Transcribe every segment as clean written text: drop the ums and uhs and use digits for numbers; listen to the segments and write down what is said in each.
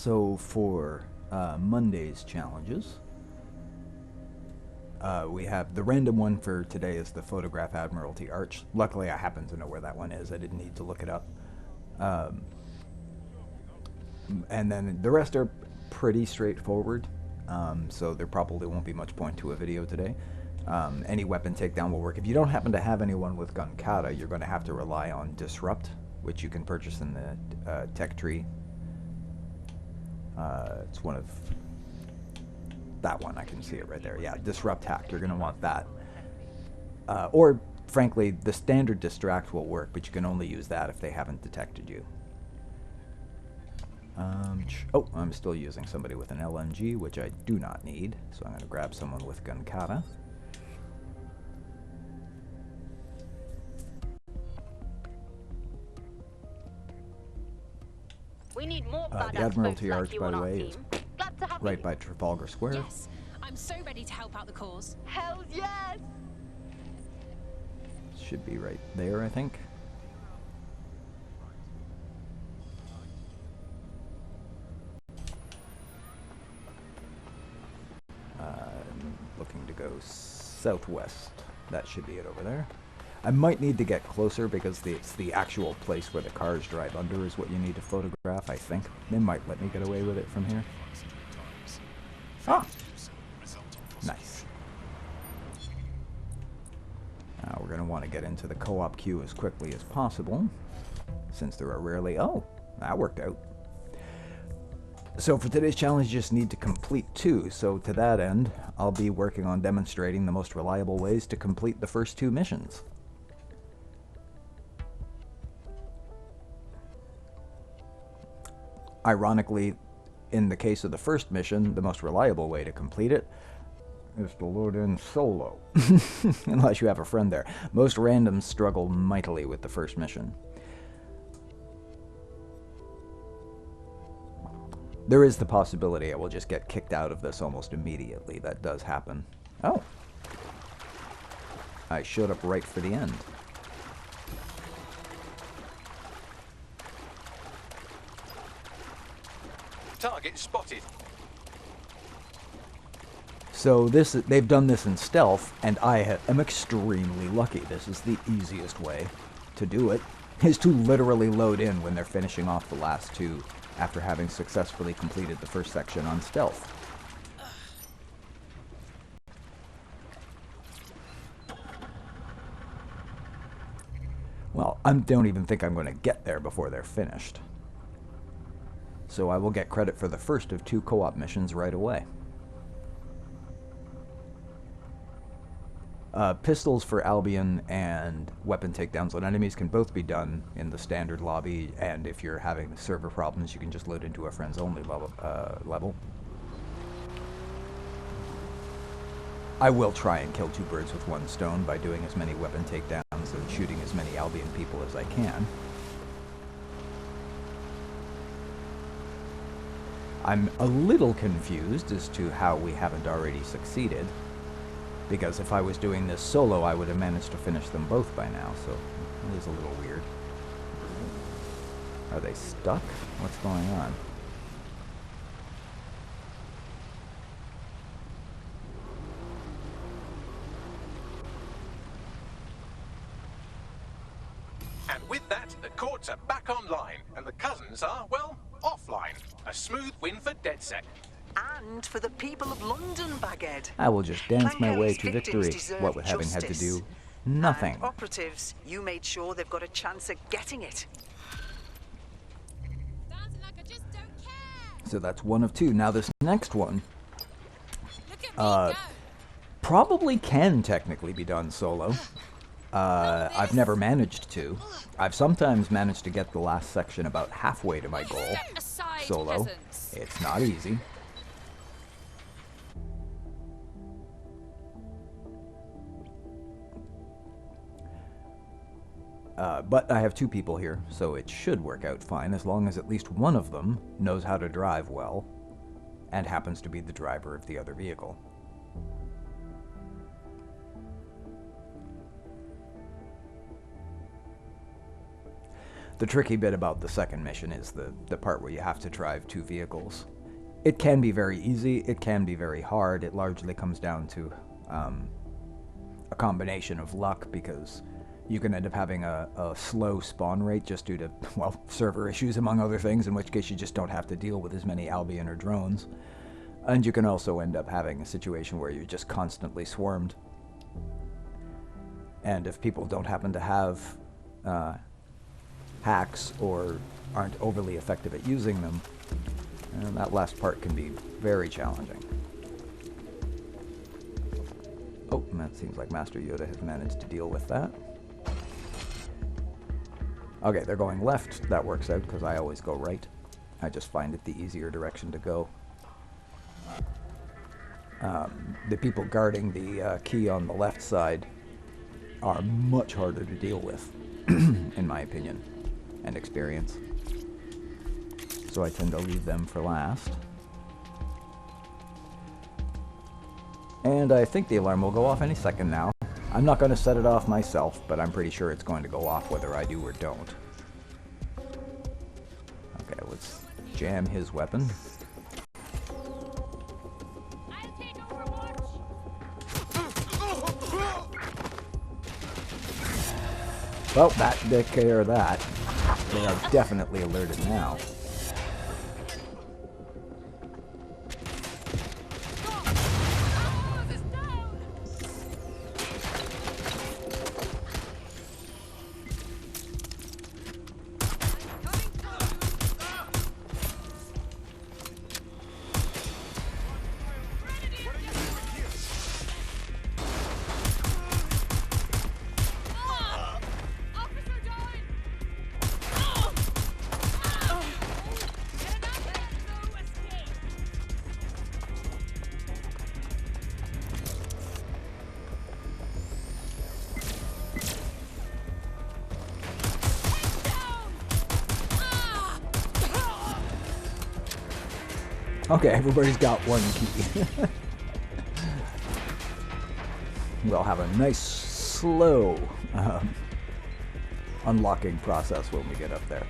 So for Monday's challenges, we have the random one for today is the photograph Admiralty Arch. Luckily, I happen to know where that one is. I didn't need to look it up. And then the rest are pretty straightforward, so there probably won't be much point to a video today. Any weapon takedown will work. If you don't happen to have anyone with gun kata, you're going to have to rely on Disrupt, which you can purchase in the tech tree. It's one of that one. I can see it right there. Yeah, Disrupt hack. You're going to want that. Or, frankly, the standard Distract will work, but you can only use that if they haven't detected you. Oh, I'm still using somebody with an LMG, which I do not need, so I'm going to grab someone with gun kata. We need more the Admiralty Arch, by the way, is right by Trafalgar Square. Yes, I'm so ready to help out the cause. Hells yes! Should be right there, I think. Looking to go southwest. That should be it over there. I might need to get closer because it's the actual place where the cars drive under is what you need to photograph, I think. They might let me get away with it from here. Ah! Nice. Now we're going to want to get into the co-op queue as quickly as possible, since there are rarely... Oh, that worked out. So for today's challenge, you just need to complete 2. So to that end, I'll be working on demonstrating the most reliable ways to complete the first 2 missions. Ironically, in the case of the first mission, the most reliable way to complete it is to load in solo, unless you have a friend there. Most randoms struggle mightily with the first mission. There is the possibility I will just get kicked out of this almost immediately. That does happen. Oh. I showed up right for the end. Target spotted. So they've done this in stealth, and I am extremely lucky. This is the easiest way to do it, is to literally load in when they're finishing off the last 2 after having successfully completed the first section on stealth. Well, I don't even think I'm going to get there before they're finished. So I will get credit for the first of 2 co-op missions right away. Pistols for Albion and weapon takedowns on enemies can both be done in the standard lobby, and if you're having server problems, you can just load into a friends only level. I will try and kill 2 birds with 1 stone by doing as many weapon takedowns and shooting as many Albion people as I can. I'm a little confused as to how we haven't already succeeded, because if I was doing this solo, I would have managed to finish them both by now, so it is a little weird. Are they stuck? What's going on? And with that, the courts are back online, and the cousins are, well, offline. A smooth win for DedSec. And for the people of London, Baghead. I will just dance my way to victory, what with having had to do nothing. And operatives, you made sure they've got a chance at getting it. Sounds like I just don't care. So that's 1 of 2. Now this next one Look at me go. probably can technically be done solo. I've never managed to. I've sometimes managed to get the last section about halfway to my goal Set aside, solo. peasants. It's not easy. But I have 2 people here, so it should work out fine as long as at least one of them knows how to drive well and happens to be the driver of the other vehicle. The tricky bit about the second mission is the part where you have to drive 2 vehicles. It can be very easy, it can be very hard. It largely comes down to a combination of luck, because you can end up having a slow spawn rate just due to, well, server issues among other things, in which case you just don't have to deal with as many Albion or drones. And you can also end up having a situation where you're just constantly swarmed. And if people don't happen to have hacks or aren't overly effective at using them, and that last part can be very challenging. Oh, and that seems like Master Yoda has managed to deal with that. Okay, they're going left. That works out, because I always go right. I just find it the easier direction to go. The people guarding the key on the left side are much harder to deal with, in my opinion and experience. So I tend to leave them for last. And I think the alarm will go off any second now. I'm not going to set it off myself, but I'm pretty sure it's going to go off whether I do or don't. Okay, let's jam his weapon. Well, that took care of that. They are definitely alerted now. Okay, everybody's got one key. We'll have a nice, slow unlocking process when we get up there.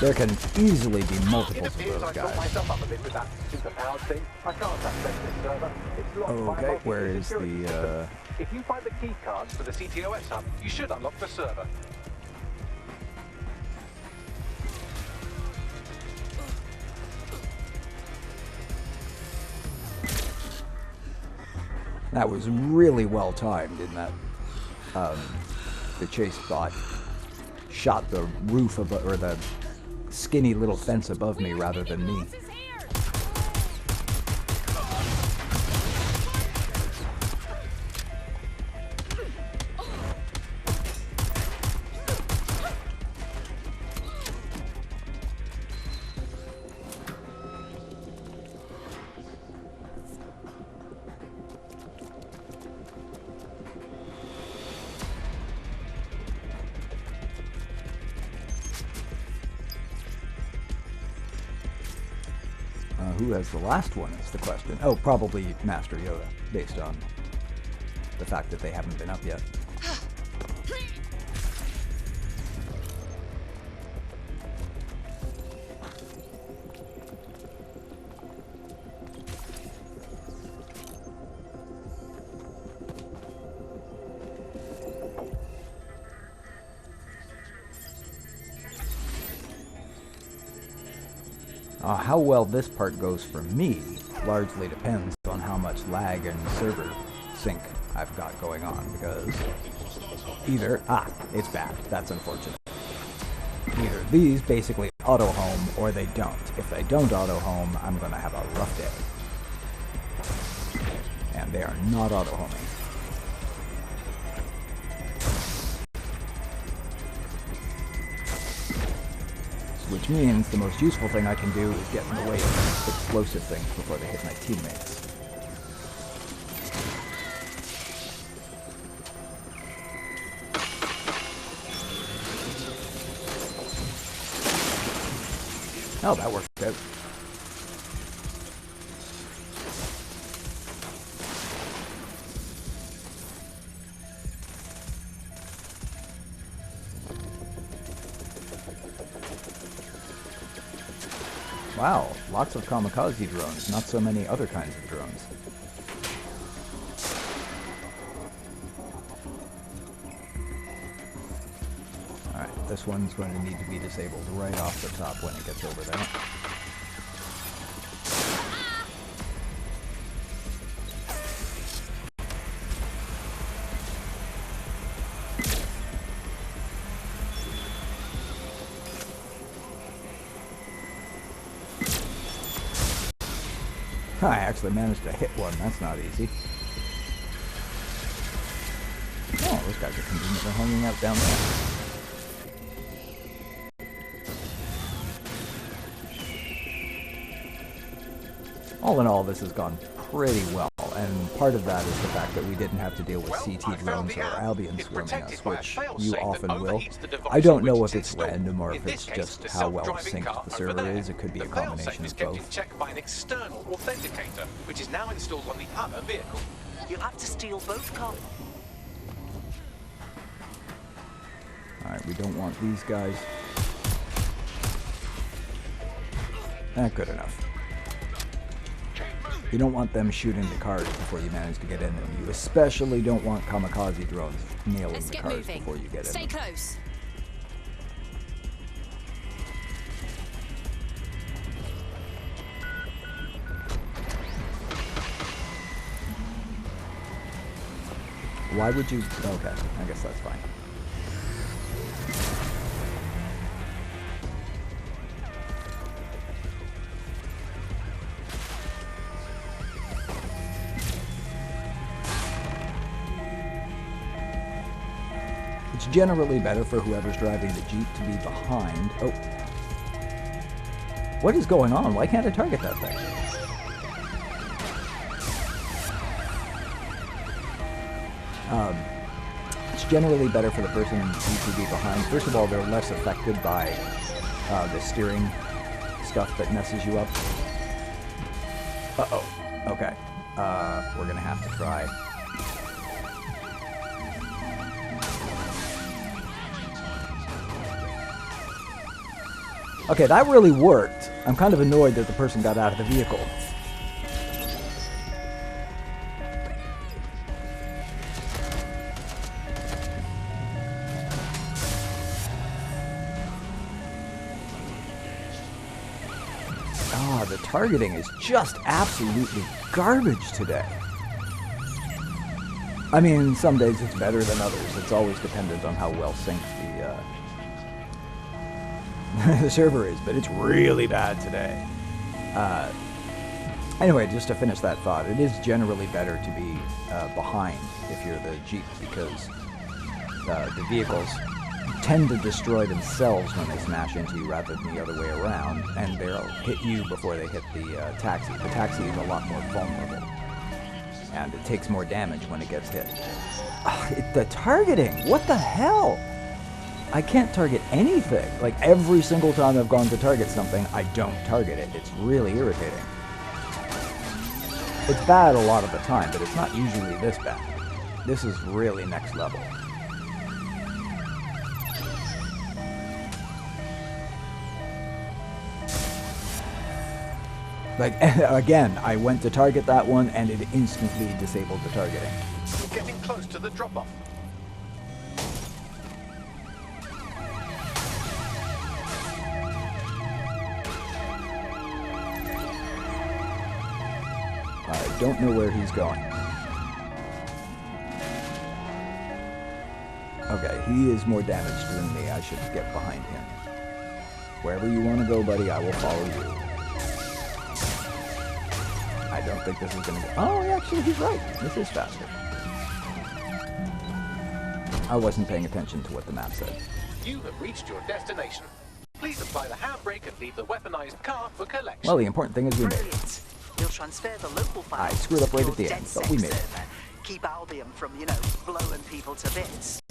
There can easily be multiples of those guys. Okay, where is the... If you find the key cards for the CTOS hub, you should unlock the server. That was really well timed in that the chase bot shot the roof above, or the skinny little fence above me rather than me. Who has the last one is the question. Oh, probably Master Yoda, based on the fact that they haven't been up yet. How well this part goes for me largely depends on how much lag and server sync I've got going on, because either... it's bad. That's unfortunate. Either these basically auto-home or they don't. If they don't auto-home, I'm going to have a rough day. And they are not auto-homing. Which means the most useful thing I can do is get in the way of explosive things before they hit my teammates. Oh, that worked out. Wow, lots of kamikaze drones, not so many other kinds of drones. Alright, this one's going to need to be disabled right off the top when it gets over there. I actually managed to hit one. That's not easy. Oh, those guys are conveniently hanging out down there. All in all, this has gone pretty well, and part of that is the fact that we didn't have to deal with CT drones or Albion swarming us, which you often will. I don't know if it's random or if it's just how well synced the server is. It could be a combination of both. Checked by an external authenticator, which is now installed on the other vehicle. You'll have to steal both cars. Alright, we don't want these guys. Good enough. You don't want them shooting the cars before you manage to get in them. You especially don't want kamikaze drones nailing Let's the get cars moving. before you get in Stay them. close. Why would you... Okay, I guess that's fine. It's generally better for whoever's driving the Jeep to be behind. Oh. What is going on? Why can't I target that thing? It's generally better for the person in the Jeep to be behind. First of all, they're less affected by the steering stuff that messes you up. Uh-oh. Okay. We're gonna have to try. Okay, that really worked. I'm kind of annoyed that the person got out of the vehicle. Ah, the targeting is just absolutely garbage today. I mean, some days it's better than others. It's always dependent on how well synced the server is, but it's really bad today. Anyway, just to finish that thought, it is generally better to be behind if you're the Jeep, because the vehicles tend to destroy themselves when they smash into you rather than the other way around, and they'll hit you before they hit the taxi. The taxi is a lot more vulnerable, and it takes more damage when it gets hit. The targeting, what the hell? I can't target anything. Like, every single time I've gone to target something, I don't target it. It's really irritating. It's bad a lot of the time, but it's not usually this bad. This is really next level. Like, again, I went to target that one, and it instantly disabled the targeting. You're getting close to the drop-off. I don't know where he's going. Okay, he is more damaged than me. I should get behind him. Wherever you want to go, buddy, I will follow you. I don't think this is going to go... Oh, actually, he's right. This is faster. I wasn't paying attention to what the map said. You have reached your destination. Please apply the handbrake and leave the weaponized car for collection. Well, the important thing is we made it. Brilliant. You'll transfer the local files. I screwed up right to at the your end, dead but we set made it. server. Keep Albion from, you know, blowing people to bits.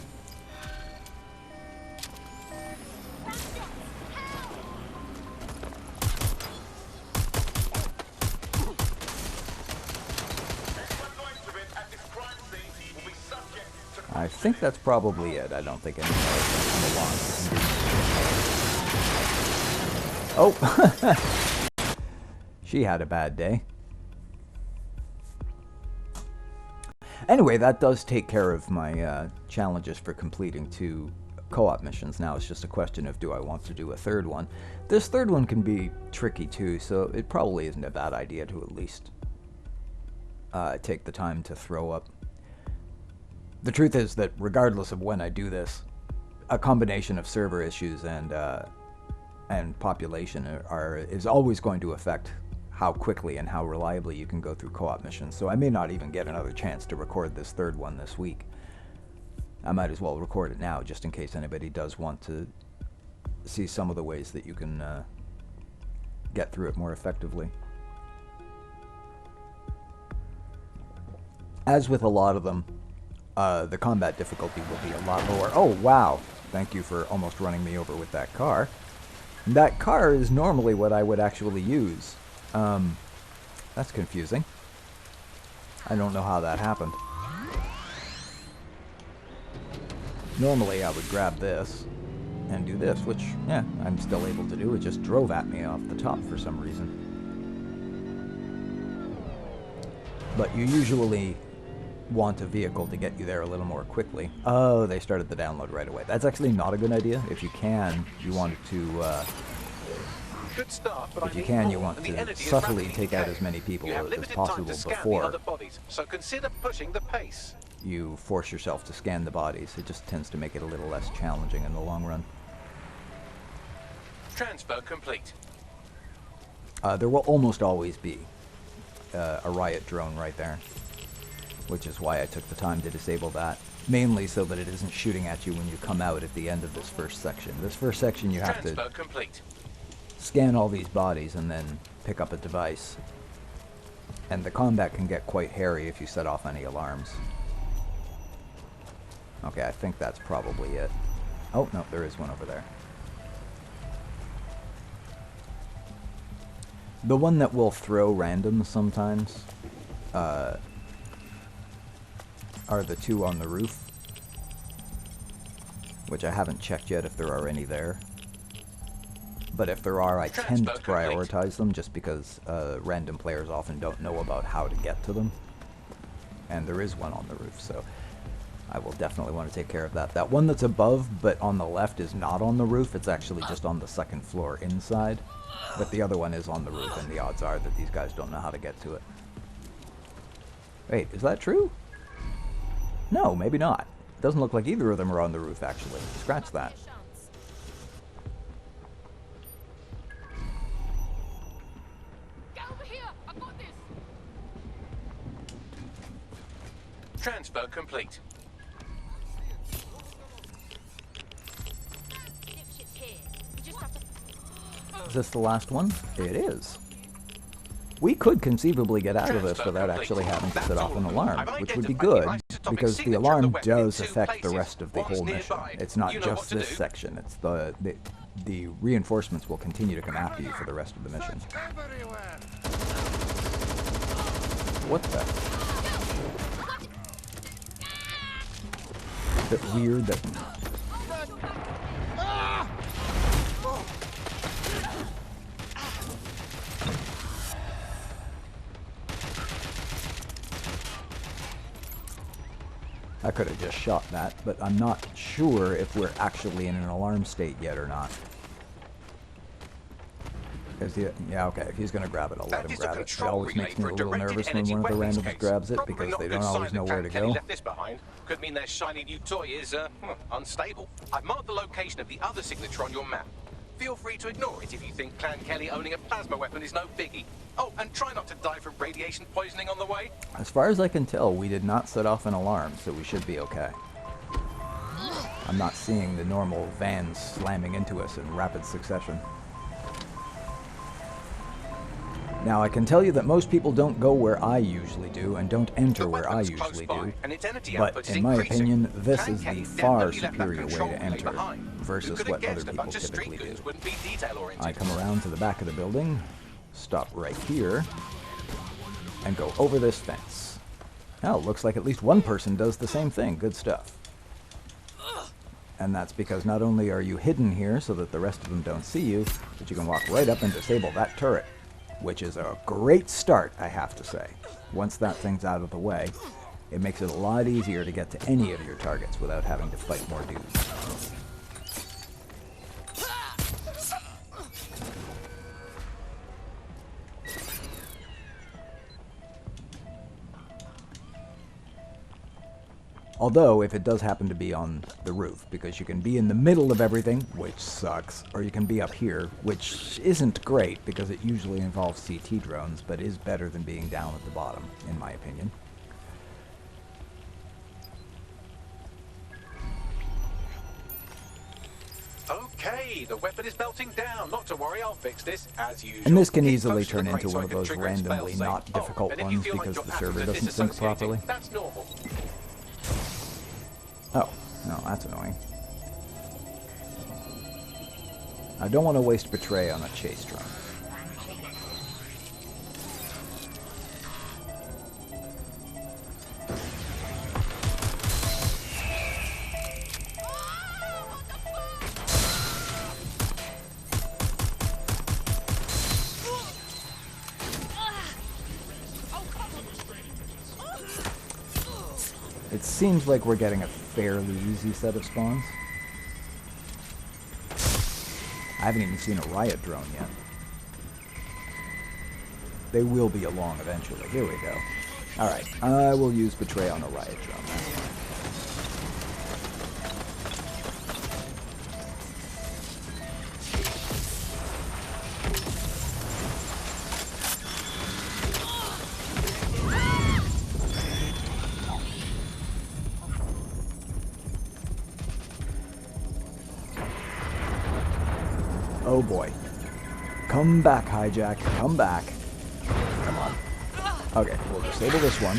I think that's probably it. I don't think anyone else can come along. Oh! She had a bad day. Anyway, that does take care of my challenges for completing 2 co-op missions. Now it's just a question of, do I want to do a third one? This third one can be tricky too, so it probably isn't a bad idea to at least take the time to throw up. The truth is that regardless of when I do this, a combination of server issues and population is always going to affect how quickly and how reliably you can go through co-op missions. So I may not even get another chance to record this third one this week. I might as well record it now, just in case anybody does want to see some of the ways that you can get through it more effectively. As with a lot of them, the combat difficulty will be a lot lower. Oh, wow! Thank you for almost running me over with that car. That car is normally what I would actually use. That's confusing. I don't know how that happened. Normally I would grab this and do this, which, yeah, I'm still able to do. It just drove at me off the top for some reason. But you usually want a vehicle to get you there a little more quickly. Oh, they started the download right away. That's actually not a good idea. If you can, you want to Good start, but if you can, you want to subtly take out as many people as possible before so consider pushing the pace. you force yourself to scan the bodies. It just tends to make it a little less challenging in the long run. Transfer complete. There will almost always be a riot drone right there, which is why I took the time to disable that. Mainly so that it isn't shooting at you when you come out at the end of this first section. This first section you have to scan all these bodies and then pick up a device. And the combat can get quite hairy if you set off any alarms. Okay, I think that's probably it. Oh, no, there is one over there. The one that will throw random sometimes are the two on the roof, which I haven't checked yet if there are any there. But if there are, I tend to prioritize them just because random players often don't know about how to get to them. And there is one on the roof, so I will definitely want to take care of that. That one that's above, but on the left, is not on the roof. It's actually just on the second floor inside. But the other one is on the roof, and the odds are that these guys don't know how to get to it. Wait, is that true? No, maybe not. Doesn't look like either of them are on the roof, actually. Scratch that. Transfer complete. Is this the last one? It is. We could conceivably get out of this without actually having to set off an alarm, which would be good, because the alarm does affect the rest of the whole mission. It's not just this section, it's the reinforcements will continue to come after you for the rest of the mission. What the? A bit weird that... I could have just shot that, but I'm not sure if we're actually in an alarm state yet or not. Yeah, okay, if he's going to grab it, I'll let him grab it. It always makes me a little nervous when one of the randoms grabs it, because they don't always know where to go. Could mean their shiny new toy is unstable. I've marked the location of the other signature on your map. Feel free to ignore it if you think Clan Kelley owning a plasma weapon is no biggie. Oh, and try not to die from radiation poisoning on the way. As far as I can tell, we did not set off an alarm, so we should be okay. I'm not seeing the normal vans slamming into us in rapid succession. Now, I can tell you that most people don't go where I usually do, and don't enter where I usually do, but in my opinion, this is the far superior way to enter versus what other people typically do. I come around to the back of the building, stop right here, and go over this fence. Now, it looks like at least one person does the same thing. Good stuff. And that's because not only are you hidden here so that the rest of them don't see you, but you can walk right up and disable that turret. which is a great start, I have to say. Once that thing's out of the way, it makes it a lot easier to get to any of your targets without having to fight more dudes. Although, if it does happen to be on the roof, because you can be in the middle of everything, which sucks, or you can be up here, which isn't great, because it usually involves CT drones, but is better than being down at the bottom, in my opinion. Okay, the weapon is melting down. Not to worry, I'll fix this, as usual. And this can Keep easily close to turn the into crate so one I of can those trigger its randomly fail-safe. not difficult and if you ones feel like because your the server atoms are doesn't sync disassociating, properly. That's normal. Oh, no, that's annoying. I don't want to waste Betray on a chase drone. It seems like we're getting a fairly easy set of spawns. I haven't even seen a riot drone yet. They will be along eventually. Here we go. Alright, I will use Betray on a riot drone. That's fine. Oh boy. Come back, Hijack. Come back. Come on. Okay, we'll disable this one.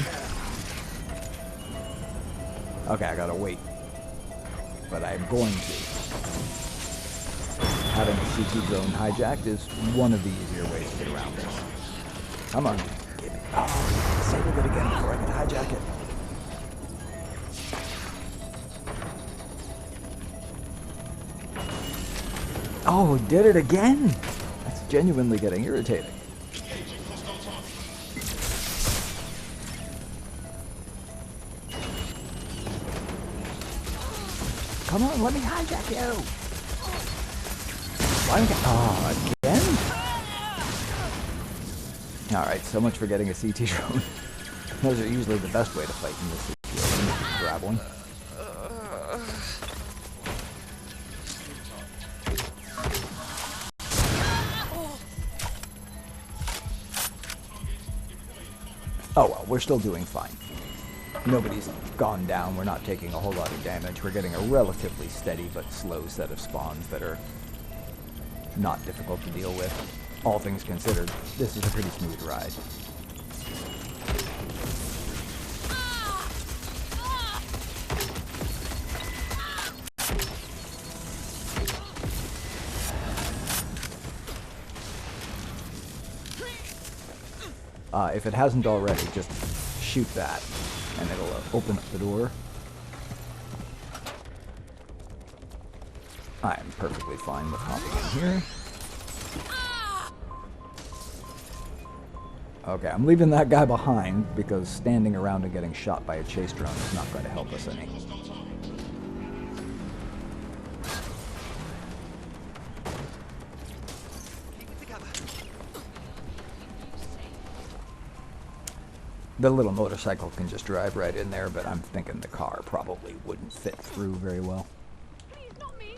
Okay, I gotta wait. But I'm going to. Having a CT drone hijacked is one of the easier ways to get around this. Come on. Oh, disabled it again before I can hijack it. Oh, did it again? That's genuinely getting irritating. Come on, let me hijack you. Why am I... Oh, again? Alright, so much for getting a CT drone. Those are usually the best way to fight in this situation, if you grab one. Oh well, we're still doing fine. Nobody's gone down, we're not taking a whole lot of damage. We're getting a relatively steady but slow set of spawns that are not difficult to deal with. All things considered, this is a pretty smooth ride. If it hasn't already, just shoot that, and it'll open up the door. I'm perfectly fine with hopping in here. Okay, I'm leaving that guy behind, because standing around and getting shot by a chase drone is not going to help us any. The little motorcycle can just drive right in there, but I'm thinking the car probably wouldn't fit through very well. Please, not me.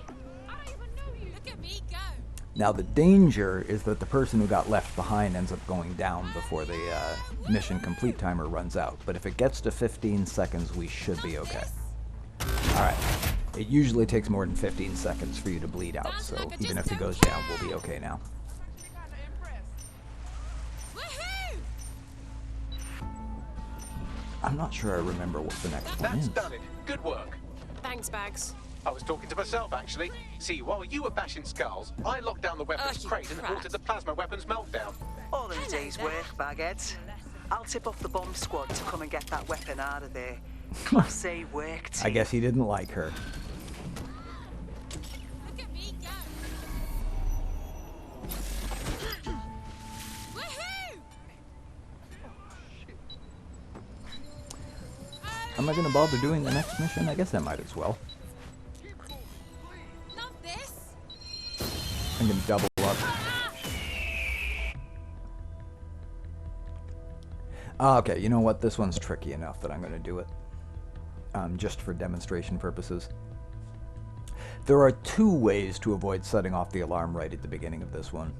I don't even know you. Look at me go. Now the danger is that the person who got left behind ends up going down before the mission complete timer runs out. But if it gets to 15 seconds, we should be okay. Alright. It usually takes more than 15 seconds for you to bleed out, so even if he goes down, we'll be okay now. I'm not sure I remember what the next one That's is. done it. Good work. Thanks, Bags. I was talking to myself, actually. See, while you were bashing skulls, I locked down the weapons you crate and prat. halted the plasma weapons meltdown. All in a day's work, bagheads. I'll tip off the bomb squad to come and get that weapon out of there. Class A work, team. I guess he didn't like her. Look at me go. Woohoo! Am I going to bother doing the next mission? I guess I might as well. Not this. I'm going to double up. Okay, you know what? This one's tricky enough that I'm going to do it. Just for demonstration purposes. There are 2 ways to avoid setting off the alarm right at the beginning of this one.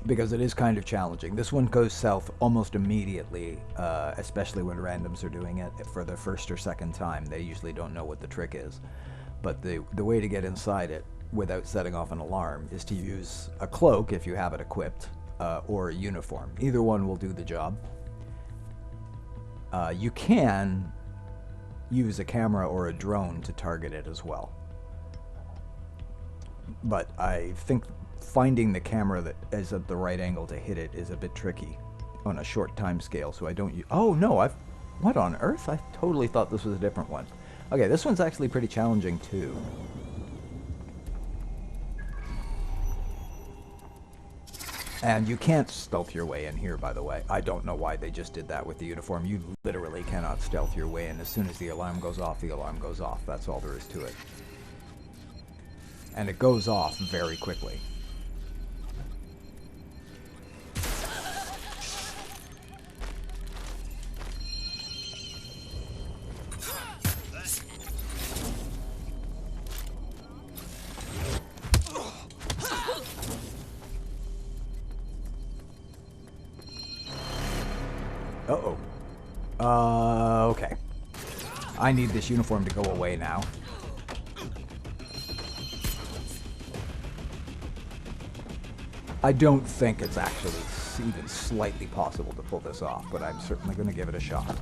Because it is kind of challenging. This one goes south almost immediately, especially when randoms are doing it for the first or second time. They usually don't know what the trick is. But the way to get inside it without setting off an alarm is to use a cloak if you have it equipped, or a uniform. Either one will do the job. You can use a camera or a drone to target it as well. But I think finding the camera that is at the right angle to hit it is a bit tricky on a short time scale, so I don't oh no, what on earth? I totally thought this was a different one. Okay, this one's actually pretty challenging too. And you can't stealth your way in here, by the way. I don't know why they just did that with the uniform. You literally cannot stealth your way in. As soon as the alarm goes off, the alarm goes off. That's all there is to it. And it goes off very quickly. Uh-oh. Okay. I need this uniform to go away now. I don't think it's actually even slightly possible to pull this off, but I'm certainly going to give it a shot.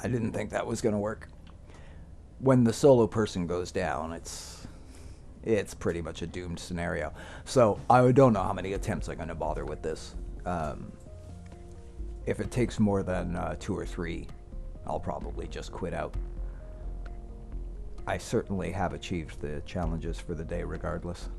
I didn't think that was going to work. When the solo person goes down, it's pretty much a doomed scenario. So I don't know how many attempts I'm going to bother with this. If it takes more than 2 or 3, I'll probably just quit out. I certainly have achieved the challenges for the day regardless.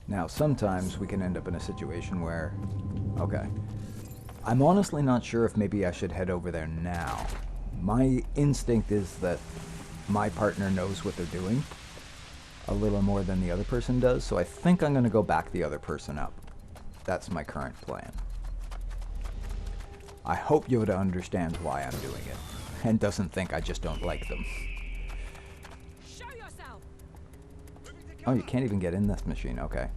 Now, sometimes we can end up in a situation where, okay, I'm honestly not sure if maybe I should head over there now. My instinct is that my partner knows what they're doing a little more than the other person does, so I think I'm going to go back the other person up. That's my current plan. I hope Yoda understands why I'm doing it, and doesn't think I just don't like them. Show yourself. Oh, you can't even get in this machine, okay.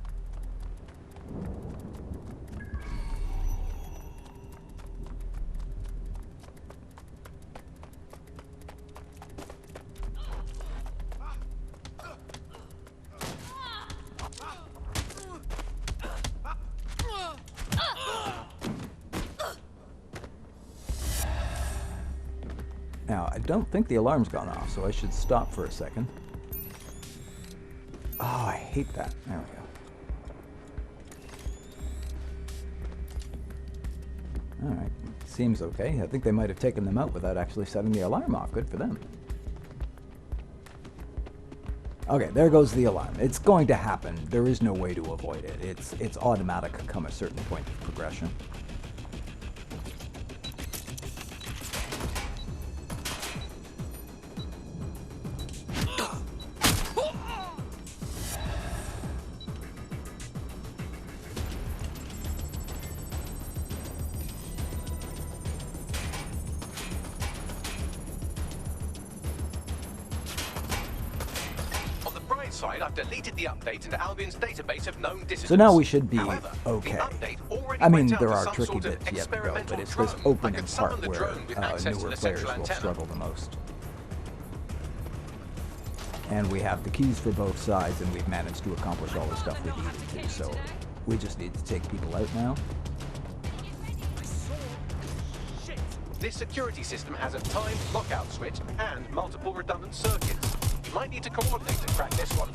Now, I don't think the alarm's gone off, so I should stop for a second. Oh, I hate that. There we go. Alright, seems okay. I think they might have taken them out without actually setting the alarm off. Good for them. Okay, there goes the alarm. It's going to happen. There is no way to avoid it. It's automatic come a certain point of progression. side, I've deleted the update into Albion's database of known dissidents. So now we should be However, okay. the update already I mean, went out there to are some tricky sort of bits yet to go, experimental but it's drone. this I opening could summon part the where drone with access to newer the players central will antenna. struggle the most. And we have the keys for both sides, and we've managed to accomplish all the stuff we needed to, so we just need to take people out now. This security system has a timed lockout switch and multiple redundant circuits. You might need to coordinate to crack this one.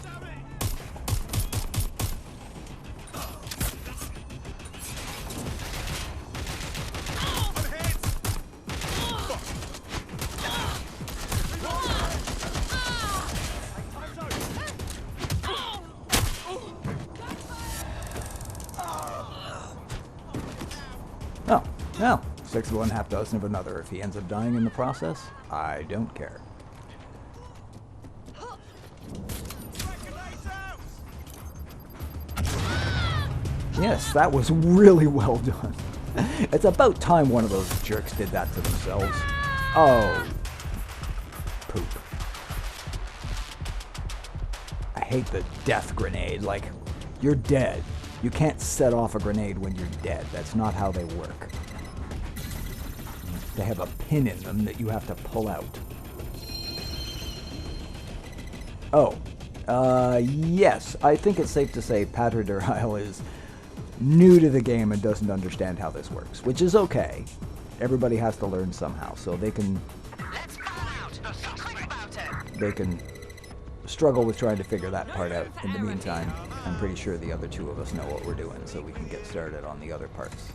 Oh, well, 6 of one, half dozen of another. If he ends up dying in the process, I don't care. Yes, that was really well done. It's about time one of those jerks did that to themselves. Oh. Poop. I hate the death grenade. Like, you're dead. You can't set off a grenade when you're dead. That's not how they work. They have a pin in them that you have to pull out. Oh. Yes. I think it's safe to say Patterdurile is new to the game and doesn't understand how this works, which is okay. Everybody has to learn somehow, so they can... Let's pull out. Be quick about it. They can struggle with trying to figure that part out. In the meantime, I'm pretty sure the other 2 of us know what we're doing, so we can get started on the other parts.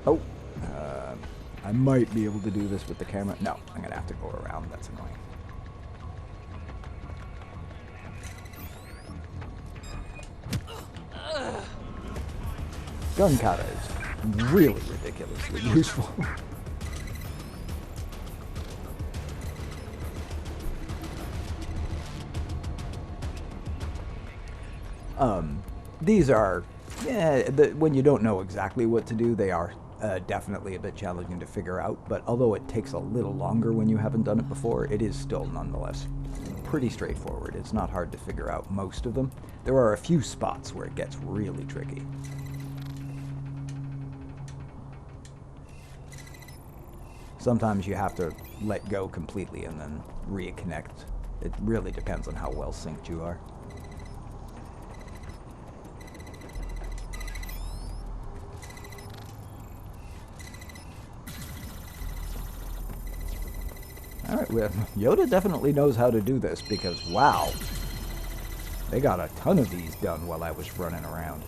Oh, I might be able to do this with the camera. No, I'm gonna have to go around. That's annoying. Gun kata is really ridiculously useful. These are, when you don't know exactly what to do, they are definitely a bit challenging to figure out, but although it takes a little longer when you haven't done it before, it is still nonetheless pretty straightforward. It's not hard to figure out most of them. There are a few spots where it gets really tricky. Sometimes you have to let go completely and then reconnect. It really depends on how well synced you are. Alright, well, Yoda definitely knows how to do this because, wow, they got a ton of these done while I was running around.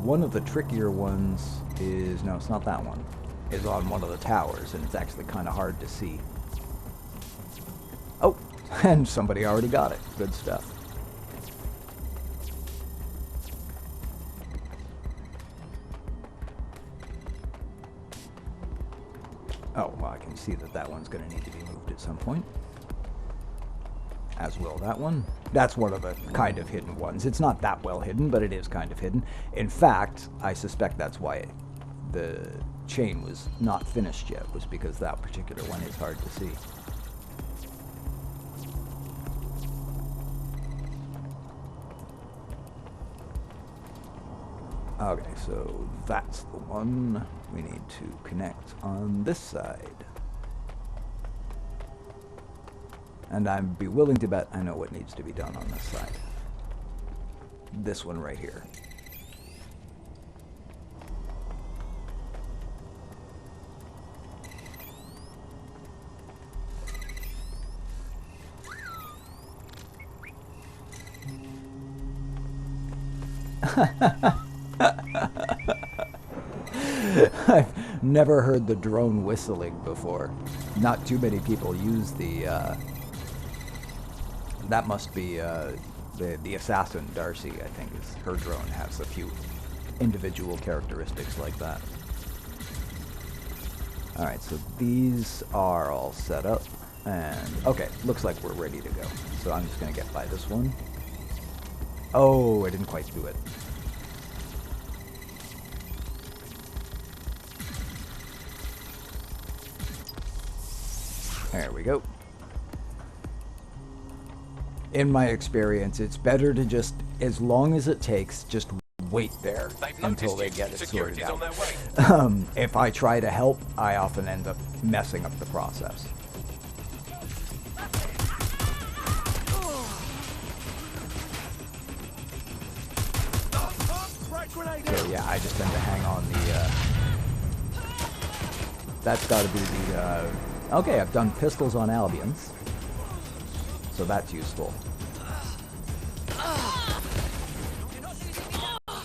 One of the trickier ones is, no, it's not that one, is on one of the towers, and it's actually kind of hard to see. Oh, and somebody already got it. Good stuff. Oh, well, I can see that that one's going to need to be moved at some point. As will that one. That's one of the kind of hidden ones. It's not that well hidden, but it is kind of hidden. In fact, I suspect that's why the chain was not finished yet, was because that particular one is hard to see. Okay, so that's the one we need to connect on this side. And I'd be willing to bet I know what needs to be done on this side. This one right here. I've never heard the drone whistling before. Not too many people use the, that must be the assassin, Darcy, I think, is her drone has a few individual characteristics like that. Alright, so these are all set up. And, okay, looks like we're ready to go. So I'm just going to get by this one. Oh, I didn't quite do it. There we go. In my experience, it's better to just, as long as it takes, just wait there until they get it sorted out. If I try to help, I often end up messing up the process. So yeah, I just tend to hang on the, that's gotta be the, okay, I've done pistols on Albions. So that's useful.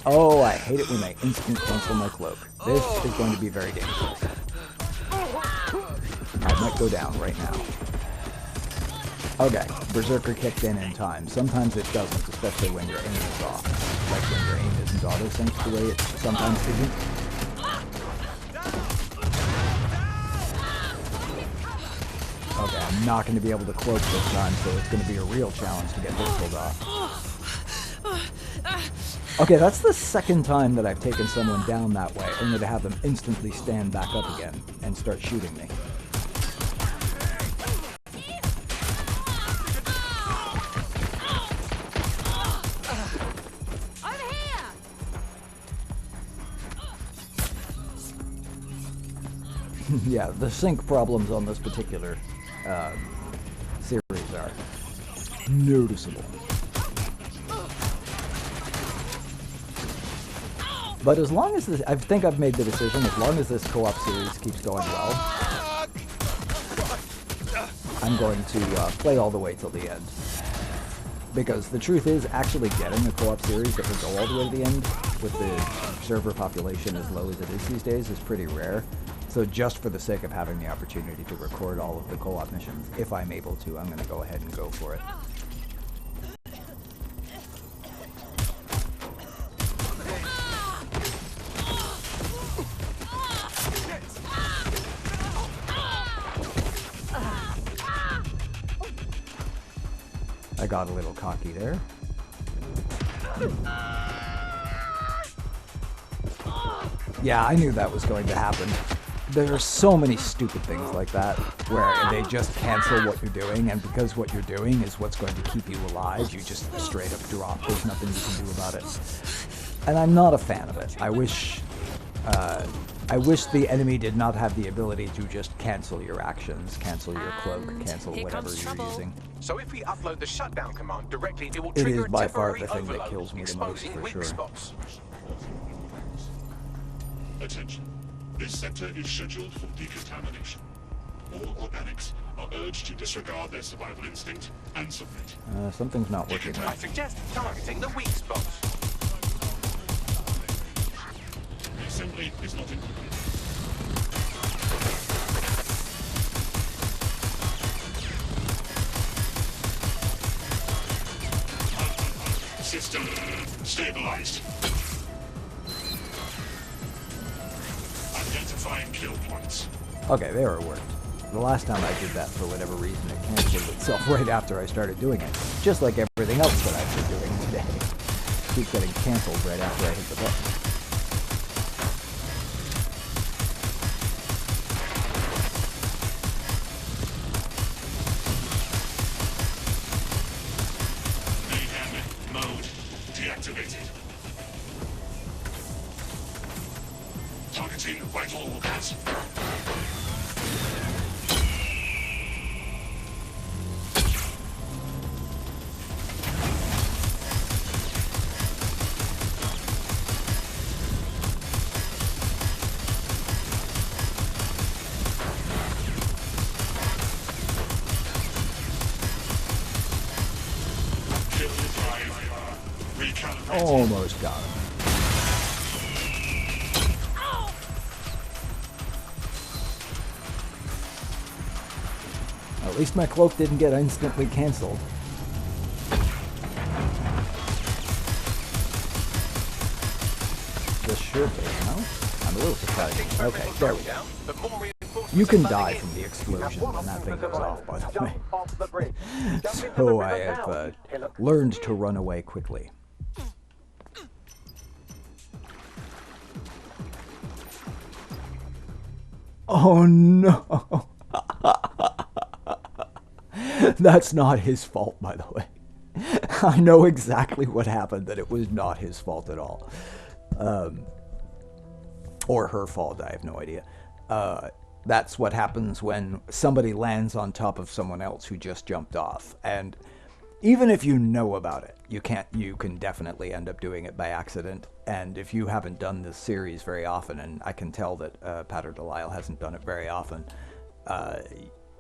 Oh, I hate it when they instant cancel my cloak. This is going to be very dangerous. I might go down right now. Okay, Berserker kicked in time. Sometimes it doesn't, especially when your aim is off. Like when your aim isn't auto-synced the way it sometimes isn't. Okay, I'm not going to be able to cloak this time, so it's going to be a real challenge to get this pulled off. Okay, that's the second time that I've taken someone down that way, only to have them instantly stand back up again and start shooting me. Yeah, the sync problems on this particular series are noticeable. But as long as this, I think I've made the decision, as long as this co-op series keeps going well, I'm going to play all the way till the end. Because the truth is, actually getting a co-op series that will go all the way to the end, with the server population as low as it is these days, is pretty rare. So just for the sake of having the opportunity to record all of the co-op missions, if I'm able to, I'm going to go ahead and go for it. I got a little cocky there. Yeah, I knew that was going to happen. There are so many stupid things like that, where they just cancel what you're doing, and because what you're doing is what's going to keep you alive, you just straight up drop. There's nothing you can do about it. And I'm not a fan of it. I wish the enemy did not have the ability to just cancel your actions, cancel your cloak, cancel whatever you're using. So if we upload the shutdown command directly, it will It trigger is by a far temporary the thing that overload, kills me the most, exposing for weak sure. spots. Attention. This sector is scheduled for decontamination. All organics are urged to disregard their survival instinct and submit. Something's not working I right. suggest targeting the weak spots. The assembly is not incomplete. System stabilized. Identifying kill points. Okay, there it worked. The last time I did that, for whatever reason, it canceled itself right after I started doing it. Just like everything else that I've been doing today. Keeps getting canceled right after I hit the button. Mayhem mode deactivated. Targeting vital organs. Kill drive. Recalibrate. Almost got him. At least my cloak didn't get instantly canceled. This should be, no? I'm a little surprised. Okay, there we go. But more reinforcements You can die from the explosion when that thing goes off, by the way. So I have learned to run away quickly. Oh no! That's not his fault, by the way. I know exactly what happened, that it was not his fault at all. Or her fault, I have no idea. That's what happens when somebody lands on top of someone else who just jumped off. And even if you know about it, you can definitely end up doing it by accident. And if you haven't done this series very often, and I can tell that Pater Delisle hasn't done it very often,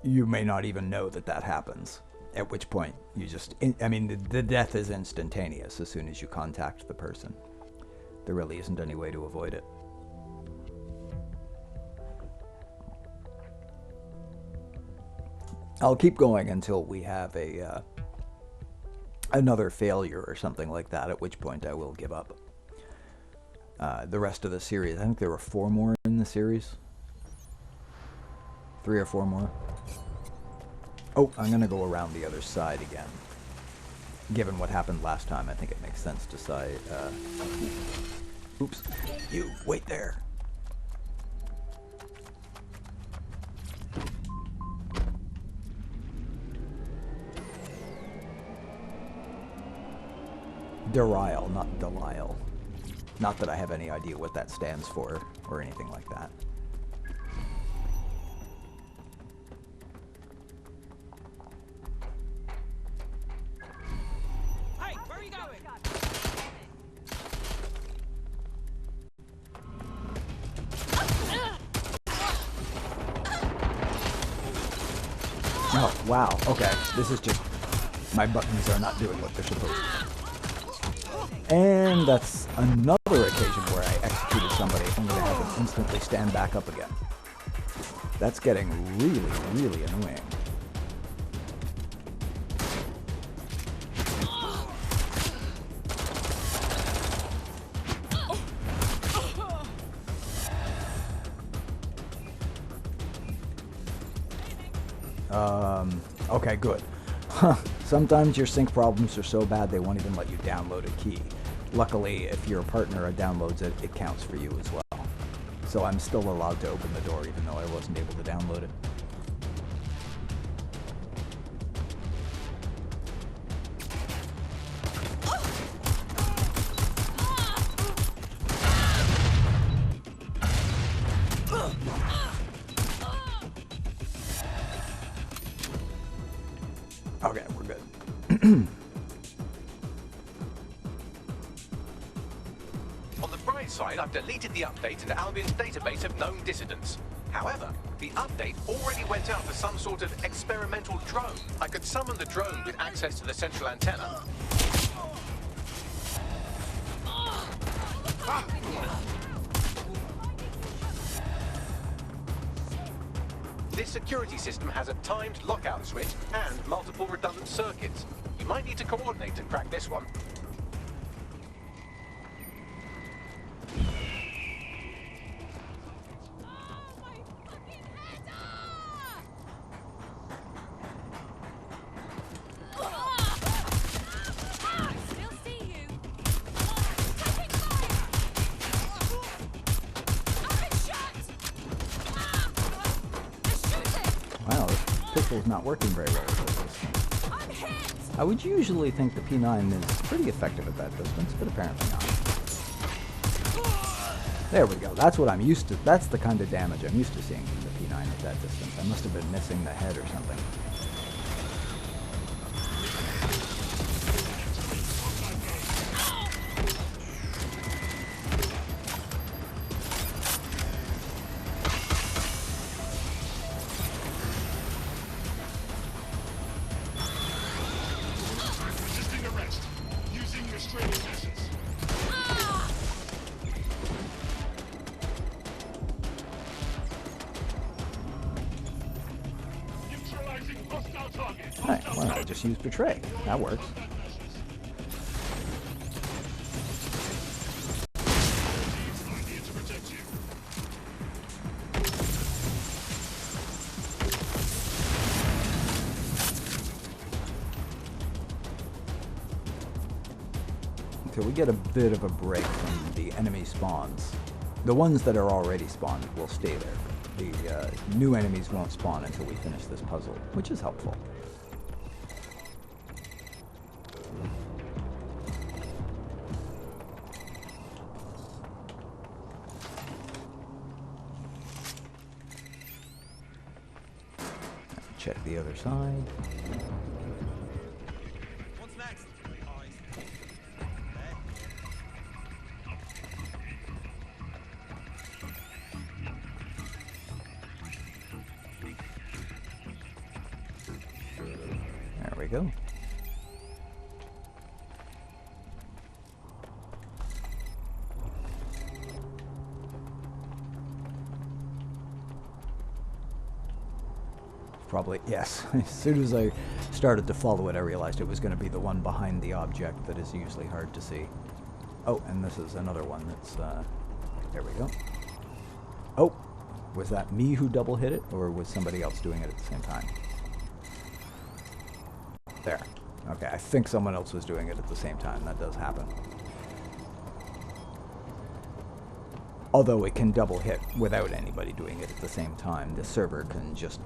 you may not even know that that happens. At which point, you just, I mean, the death is instantaneous as soon as you contact the person. There really isn't any way to avoid it. I'll keep going until we have another failure or something like that, at which point I will give up. The rest of the series, I think there were 4 more in the series. 3 or 4 more. Oh, I'm going to go around the other side again. Given what happened last time, I think it makes sense to say, oops, you, wait there. Derisle, not Delisle. Not that I have any idea what that stands for, or anything like that. Hey, where are you going? Oh, wow, okay. This is just, my buttons are not doing what they're supposed to. And that's another occasion where I executed somebody. I'm going to have them instantly stand back up again. That's getting really, really annoying. Okay, good. Sometimes your sync problems are so bad they won't even let you download a key. Luckily, if your partner downloads it, it counts for you as well. So I'm still allowed to open the door even though I wasn't able to download it. Okay, we're good. On the bright side, I've deleted the update into Albion's database of known dissidents. However, the update already went out for some sort of experimental drone. I could summon the drone with access to the central antenna. This security system has a timed lockout switch and multiple redundant circuits. You might need to coordinate to crack this one. Wow, this pistol's not working very well. I would usually think the P9 is pretty effective at that distance, but apparently not. There we go. That's what I'm used to. That's the kind of damage I'm used to seeing from the P9 at that distance. I must have been missing the head or something. Resisting arrest. Using restraining measures. Neutralizing hostile target. Alright, well, I just used Betray. That works. I'm here to protect you. So we get a bit of a break from the enemy spawns. The ones that are already spawned will stay there. The new enemies won't spawn until we finish this puzzle, which is helpful. Check the other side. What's next? There we go. Probably, yes. As soon as I started to follow it, I realized it was going to be the one behind the object that is usually hard to see. Oh, and this is another one that's, there we go. Oh, was that me who double hit it, or was somebody else doing it at the same time? There. Okay, I think someone else was doing it at the same time. That does happen. Although it can double hit without anybody doing it at the same time. The server can just...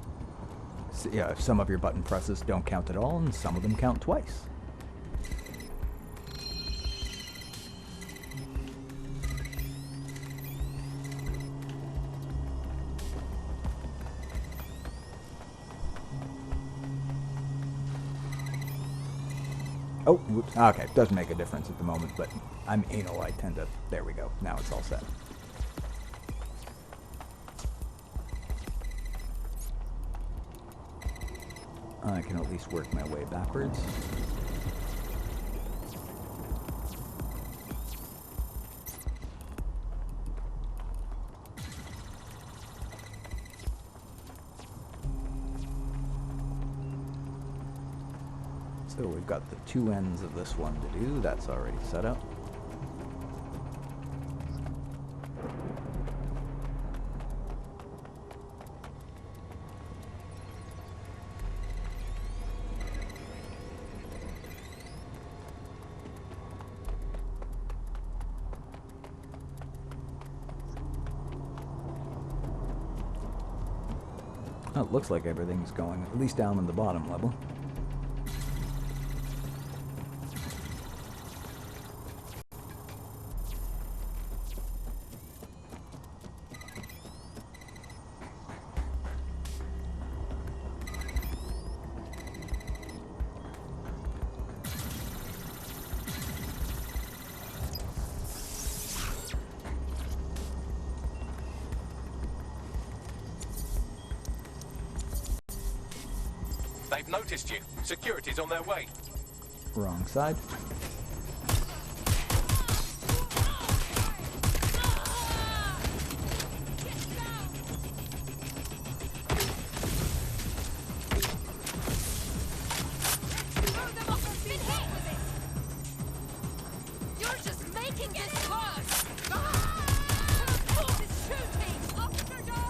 yeah, some of your button presses don't count at all, and some of them count twice. Oh, whoops. Okay, doesn't make a difference at the moment, but I'm anal, I tend to... There we go. Now it's all set. I can at least work my way backwards. So we've got the two ends of this one to do. That's already set up. Oh, it looks like everything's going, at least down in the bottom level. They've noticed you. Security's on their way. Wrong side. You're just making it worse! It's shooting! Officer down!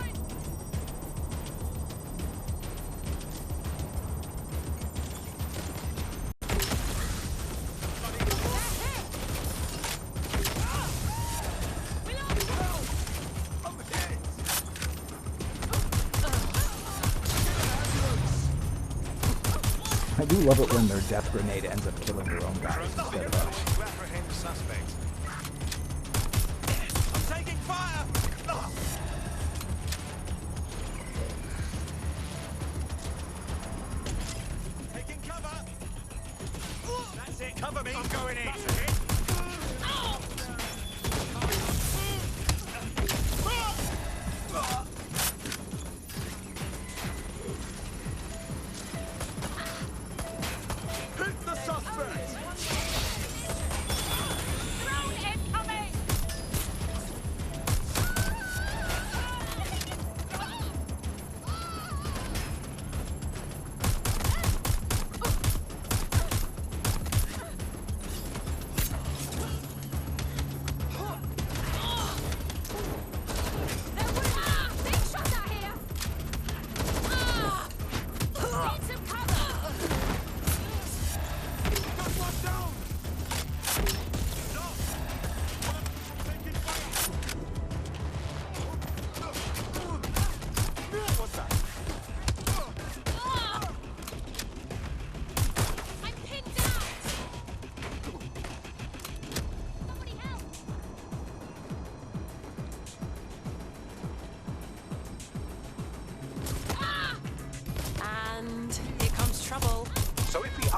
I do love it when their death grenade ends up killing their own guys instead of us. To apprehend the suspect. I'm taking fire! Taking cover! That's it, cover me! I'm going in! Hit the suspect! Drone incoming!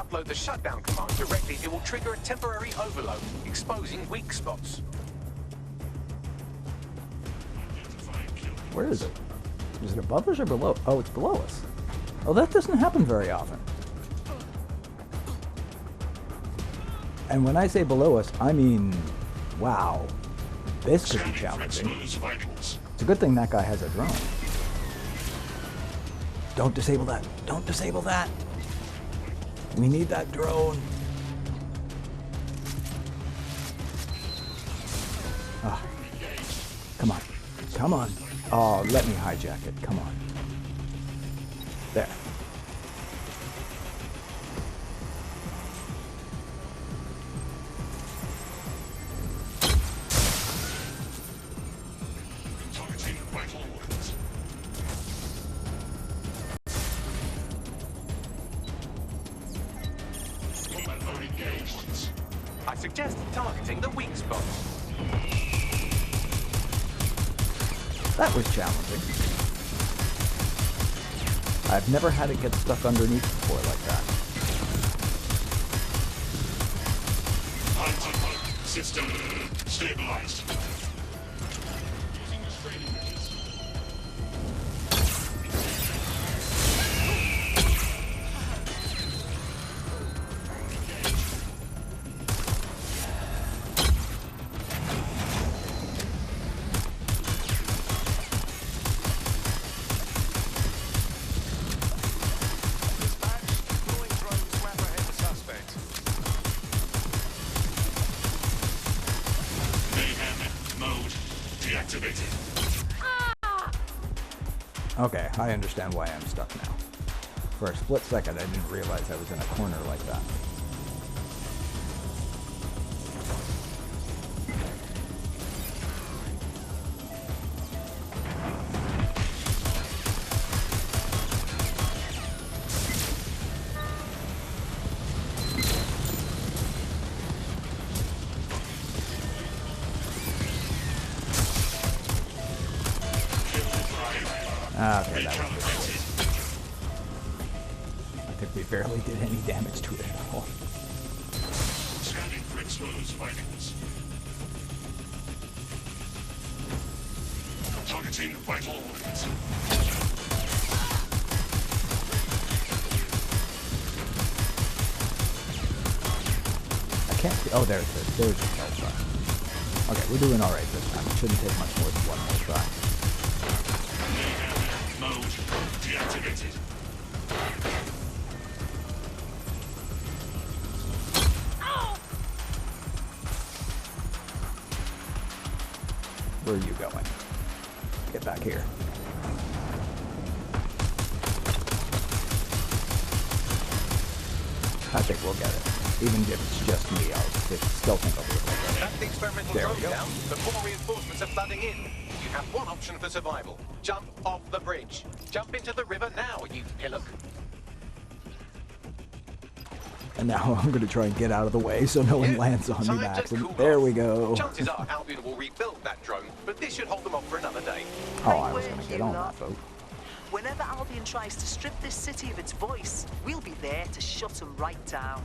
upload the shutdown command directly, it will trigger a temporary overload, exposing weak spots. Where is it? Is it above us or below? Oh, it's below us. Oh, that doesn't happen very often. And when I say below us, I mean, wow. This could be challenging. It's a good thing that guy has a drone. Don't disable that. Don't disable that. We need that drone. Ah. Come on. Come on. Oh, let me hijack it. Come on. There. I suggest targeting the weak spots. That was challenging. I've never had it get stuck underneath before like that. System stabilized. Using restraining measures. Okay, I understand why I'm stuck now. For a split second, I didn't realize I was in a corner like that. Okay, that was good. I think we barely did any damage to it at all. Scanning for exposed vitals. Targeting vital organs. I can't see. Oh, there it is. There's the kill shot. Okay, we're doing alright this time. It shouldn't take much more than one more try. Mode deactivated. Where are you going? Get back here. I think we'll get it. Even if it's just me, I'll still think I'll be able to get it. That's the experimental There we drone go. down, but more reinforcements are flooding in. You have one option for survival. Jump off the bridge. Jump into the river now, you pillock. And now I'm going to try and get out of the way so no one lands on me Time back. just cooled There off. we go. Chances are Albion will rebuild that drone, but this should hold them off for another day. Oh, I was going to get on that boat. Whenever Albion tries to strip this city of its voice, we'll be there to shut them right down.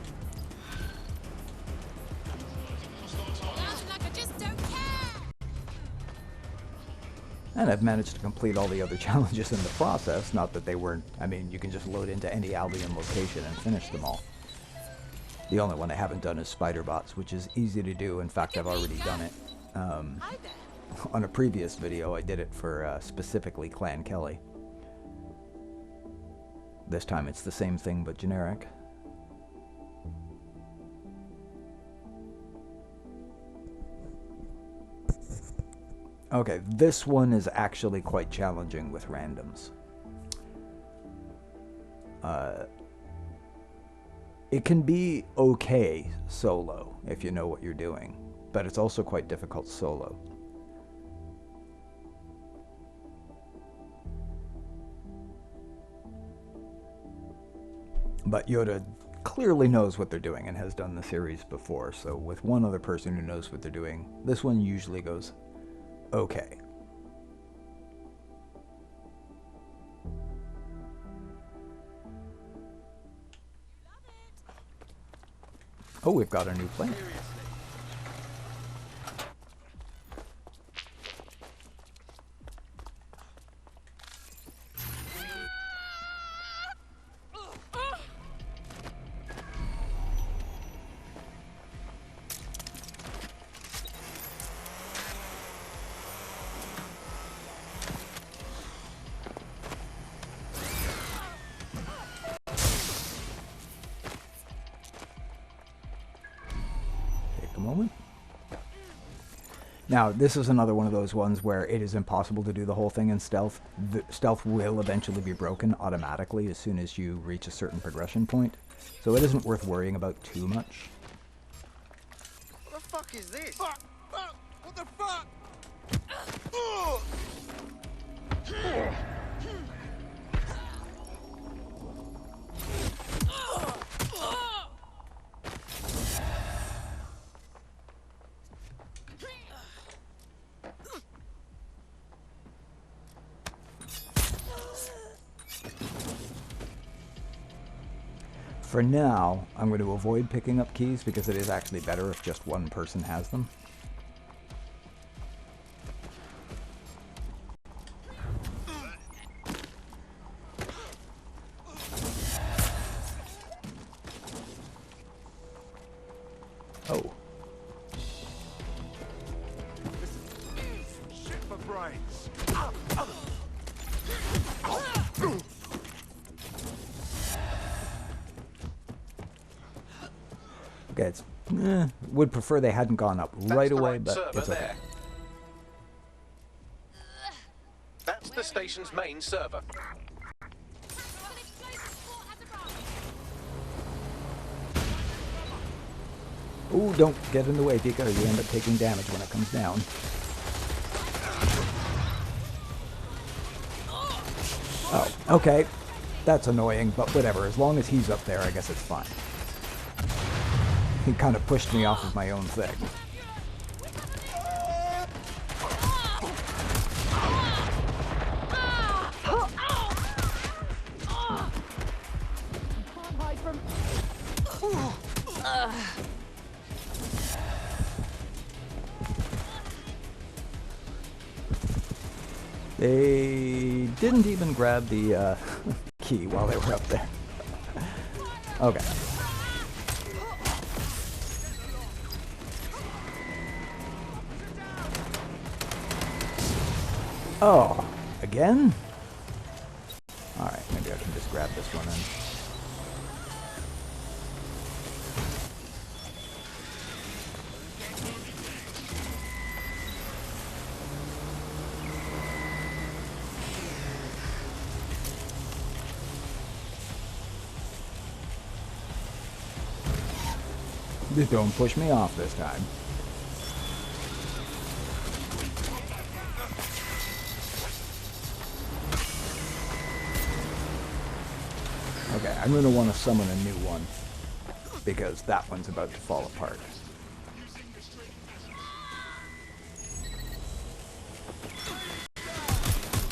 Like I just don't care. And I've managed to complete all the other challenges in the process. Not that they weren't, I mean, you can just load into any Albion location and finish them all. The only one I haven't done is spiderbots, which is easy to do. In fact, I've already done it. Hi there. On a previous video, I did it for specifically Clan Kelley. This time it's the same thing but generic. Okay, this one is actually quite challenging with randoms. It can be okay solo if you know what you're doing, but it's also quite difficult solo. But Yoda clearly knows what they're doing and has done the series before, so with one other person who knows what they're doing, this one usually goes okay. Oh, we've got a new player. Moment. Now, this is another one of those ones where it is impossible to do the whole thing in stealth. The stealth will eventually be broken automatically as soon as you reach a certain progression point, so it isn't worth worrying about too much. What the fuck is this? Fuck! Fuck! What the fuck? Ugh. For now, I'm going to avoid picking up keys because it is actually better if just one person has them. Oh. Shit for brains. Okay, it's, would prefer they hadn't gone up right away, but it's okay. That's the station's main server. Ooh, don't get in the way, Pika, or you end up taking damage when it comes down. Oh, okay. That's annoying, but whatever. As long as he's up there, I guess it's fine. He kind of pushed me off of my own thing. They didn't even grab the key while they were up there. Okay. Oh, again? Alright, maybe I can just grab this one then. Just don't push me off this time. Okay, I'm going to want to summon a new one, because that one's about to fall apart.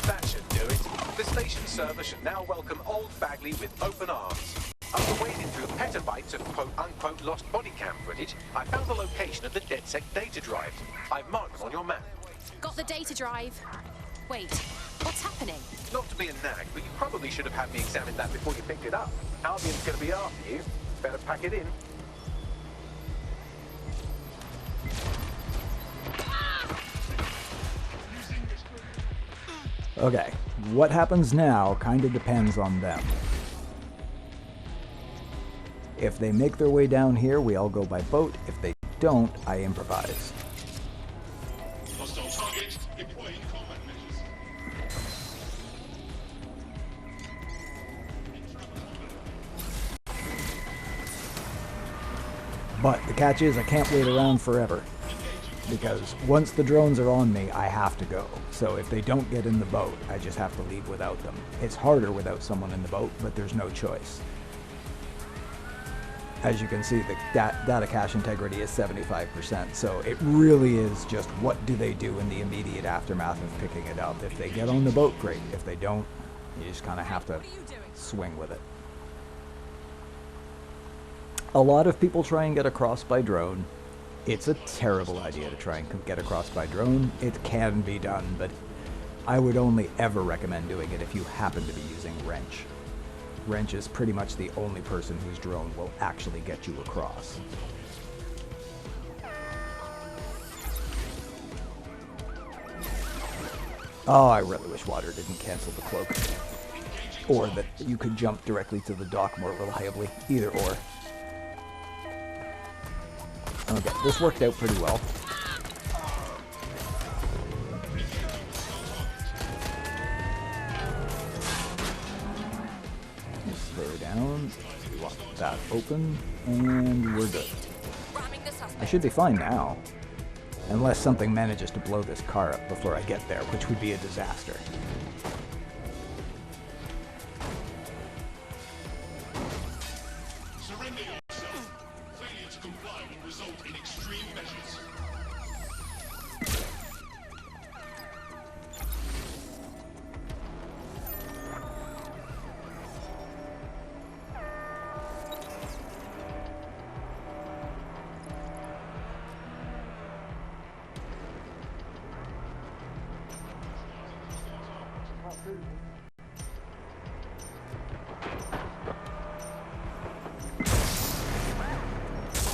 That should do it. The station server should now welcome Old Bagley with open arms. After wading through petabytes of quote-unquote lost body cam footage, I found the location of the DedSec data drive. I've marked them on your map. Got the data drive. Wait, what's happening? Not to be a nag, but you probably should have had me examine that before you picked it up. Albion's going to be after you. Better pack it in. Okay, what happens now kind of depends on them. If they make their way down here, we all go by boat. If they don't, I improvise. Hostile target, employing combat measures. But the catch is I can't wait around forever, because once the drones are on me, I have to go. So if they don't get in the boat, I just have to leave without them. It's harder without someone in the boat, but there's no choice. As you can see, the data cache integrity is 75%, so it really is just what do they do in the immediate aftermath of picking it up. If they get on the boat, great. If they don't, you just kind of have to swing with it. A lot of people try and get across by drone. It's a terrible idea to try and get across by drone. It can be done, but I would only ever recommend doing it if you happen to be using Wrench. Wrench is pretty much the only person whose drone will actually get you across. Oh, I really wish water didn't cancel the cloak. Or that you could jump directly to the dock more reliably. Either or. Okay, this worked out pretty well. Just lay down. We want that open. And we're good. I should be fine now. Unless something manages to blow this car up before I get there, which would be a disaster. Surrender yourself. Failure to comply will result in extreme measures.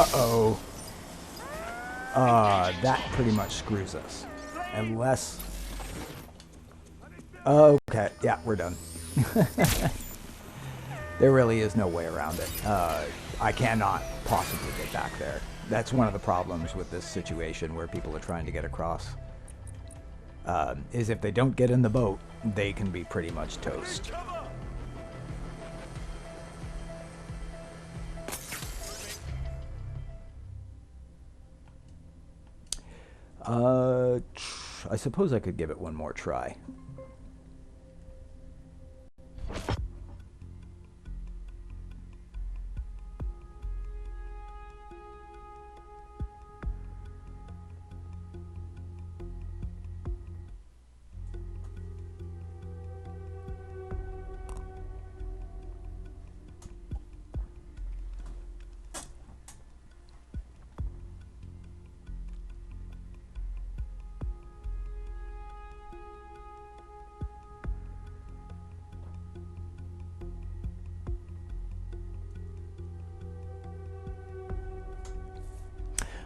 Uh-oh. That pretty much screws us. Unless... Okay, yeah, we're done. There really is no way around it. I cannot possibly get back there. That's one of the problems with this situation where people are trying to get across. Is if they don't get in the boat, they can be pretty much toast. I suppose I could give it one more try.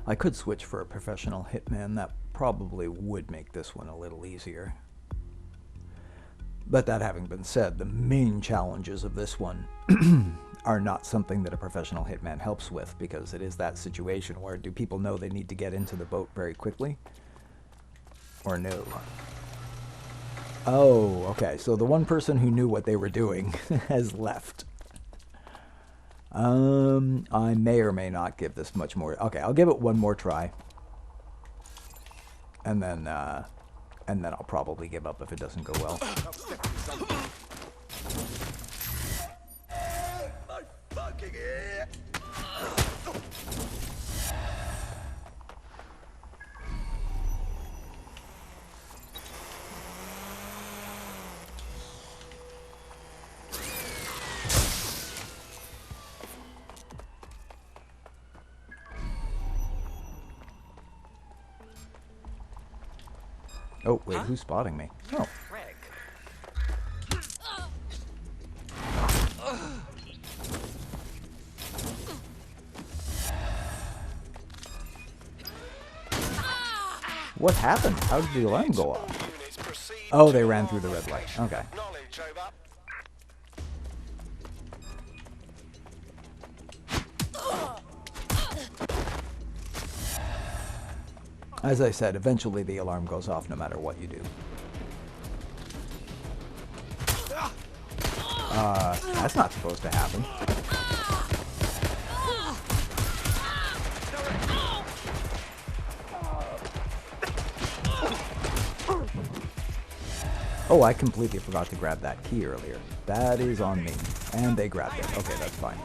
I could switch for a professional hitman. That probably would make this one a little easier. But that having been said, the main challenges of this one are not something that a professional hitman helps with, because it is that situation where do people know they need to get into the boat very quickly? Or no? Oh, okay. So the one person who knew what they were doing has left. I may or may not give this much more. Okay, I'll give it one more try. And then I'll probably give up if it doesn't go well. Oh, wait, who's spotting me? Oh. What happened? How did the alarm go off? Oh, they ran through the red light. Okay. As I said, eventually the alarm goes off no matter what you do. That's not supposed to happen. Oh, I completely forgot to grab that key earlier. That is on me. And they grabbed it. Okay, that's fine.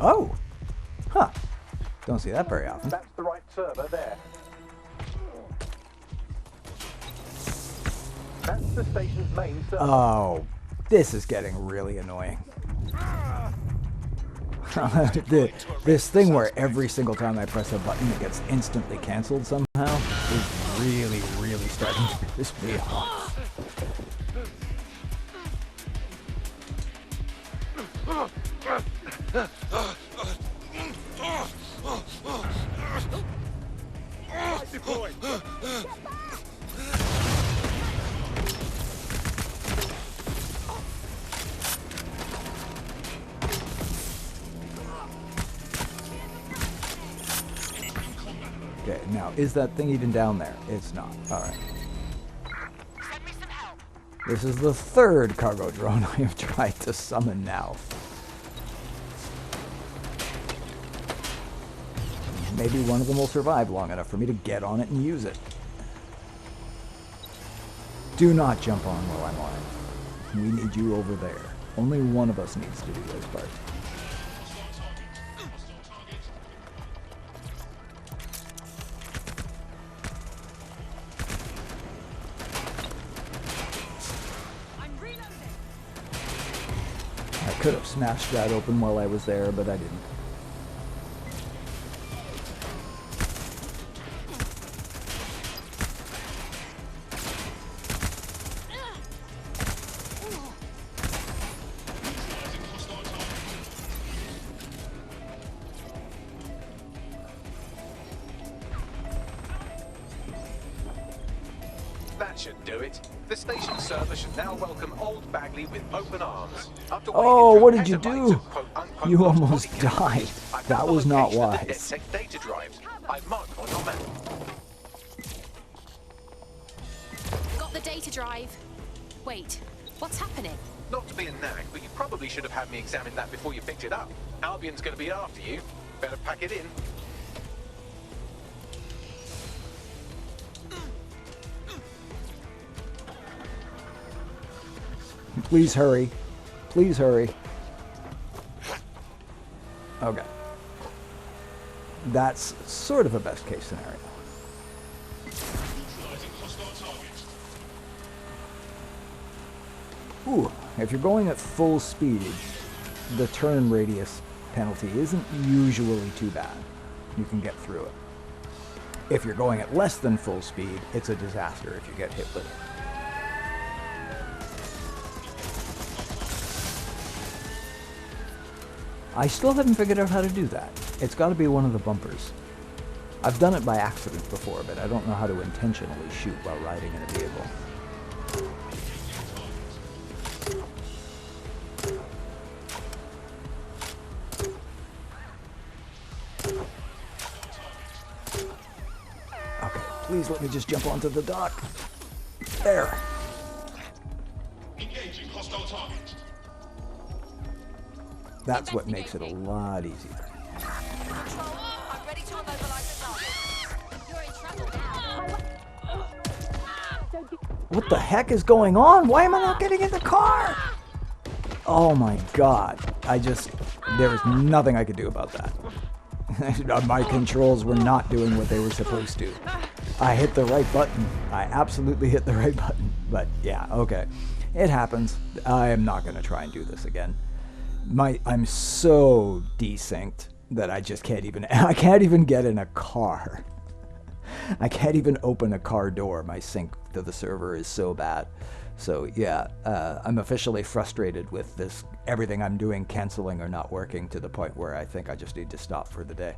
Oh! Huh. Don't see that very often. That's the right server there. That's the station's main server. Oh, this is getting really annoying. This thing where every single time I press a button it gets instantly cancelled somehow is really, really starting to piss me off. Okay, now, is that thing even down there? It's not. Alright. This is the third cargo drone I have tried to summon now. Maybe one of them will survive long enough for me to get on it and use it. Do not jump on while I'm on it. We need you over there. Only one of us needs to do this part. I could have smashed that open while I was there, but I didn't. That should do it. The station server should now welcome Old Bagley with open arms. After Oh, wading what through did you petabytes do? of quote-unquote You lost almost body cameras, died. I've That found the was not location of the wise. DedSec data drives. I've marked on your map. Got the data drive. Wait, what's happening? Not to be a nag, but you probably should have had me examine that before you picked it up. Albion's going to be after you. Better pack it in. Please hurry. Please hurry. Okay. That's sort of a best case scenario. Ooh, if you're going at full speed, the turn radius penalty isn't usually too bad. You can get through it. If you're going at less than full speed, it's a disaster if you get hit with it. I still haven't figured out how to do that. It's got to be one of the bumpers. I've done it by accident before, but I don't know how to intentionally shoot while riding in a vehicle. Okay, please let me just jump onto the dock. There. Engaging hostile target. That's what makes it a lot easier. I'm ready to immobilize the target. You're in trouble now. What the heck is going on? Why am I not getting in the car? Oh my god. There's nothing I could do about that. My controls were not doing what they were supposed to. I hit the right button. I absolutely hit the right button. But yeah, okay. It happens. I am not going to try and do this again. I'm so desynced that I just can't even get in a car. I can't even open a car door. My sync to the server is so bad. So yeah, I'm officially frustrated with this, everything I'm doing canceling or not working, to the point where I think I just need to stop for the day.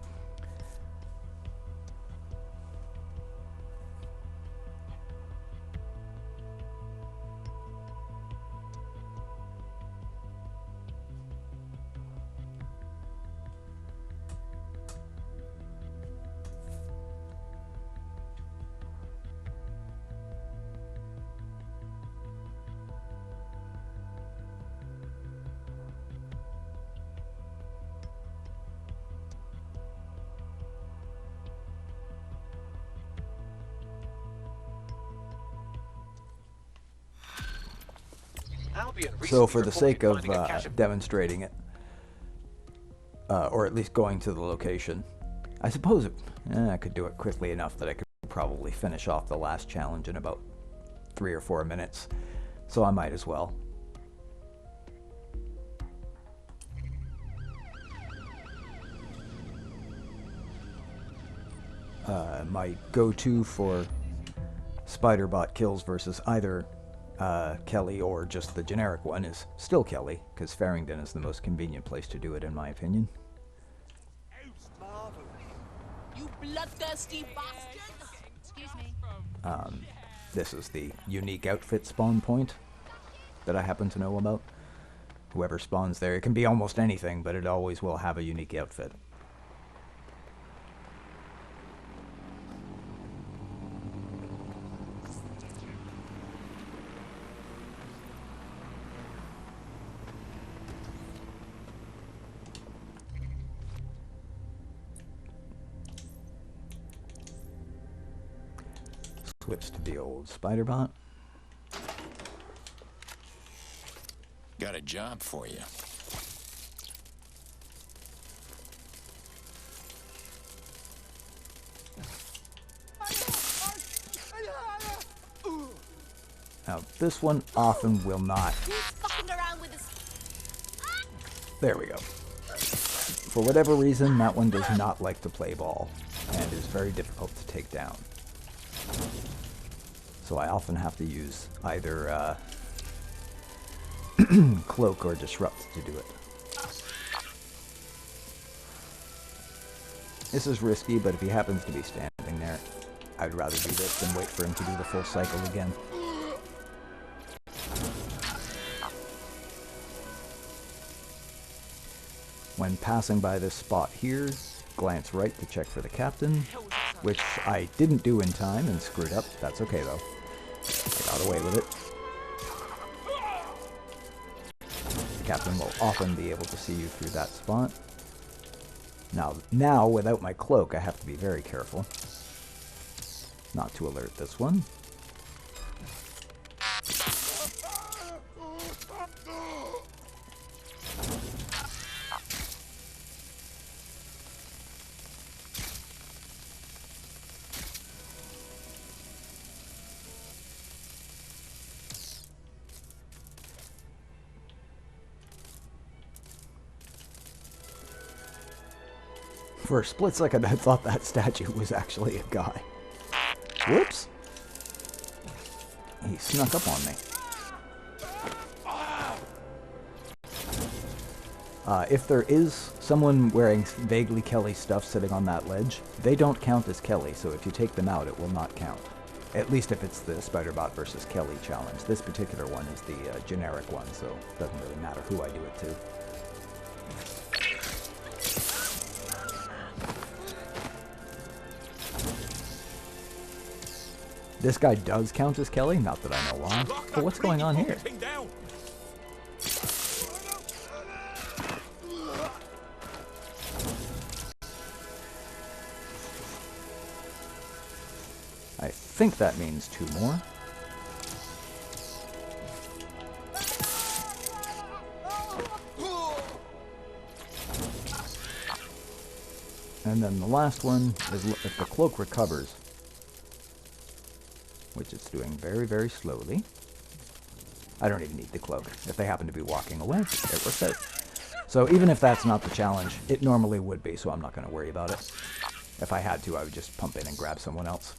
So for the sake of demonstrating it, or at least going to the location. I suppose I could do it quickly enough that I could probably finish off the last challenge in about 3 or 4 minutes, so I might as well. My go-to for spiderbot kills versus either Kelley or just the generic one is still Kelley, because Farringdon is the most convenient place to do it in my opinion. You bloodthirsty bastard! Excuse me. This is the unique outfit spawn point that I happen to know about. Whoever spawns there, it can be almost anything, but it always will have a unique outfit. Switch to the old spiderbot. Got a job for you. Now, this one often will not. Who's fucking around with this? There we go. For whatever reason, that one does not like to play ball and is very difficult to take down. So I often have to use either cloak or disrupt to do it. This is risky, but if he happens to be standing there, I'd rather do this than wait for him to do the full cycle again. When passing by this spot here, glance right to check for the captain, which I didn't do in time and screwed up. That's okay though. I got away with it. The captain will often be able to see you through that spot. Now without my cloak, I have to be very careful not to alert this one. For a split second, I thought that statue was actually a guy. Whoops! He snuck up on me. If there is someone wearing vaguely Kelley stuff sitting on that ledge, they don't count as Kelley, so if you take them out, it will not count. At least if it's the Spiderbot versus Kelley challenge. This particular one is the generic one, so it doesn't really matter who I do it to. This guy does count as Kelley, not that I know why. But what's going on here? I think that means 2 more. And then the last one is if the cloak recovers, which it's doing very, very slowly. I don't even need the cloak. If they happen to be walking away, it works out. So even if that's not the challenge, it normally would be, so I'm not going to worry about it. If I had to, I would just pump in and grab someone else.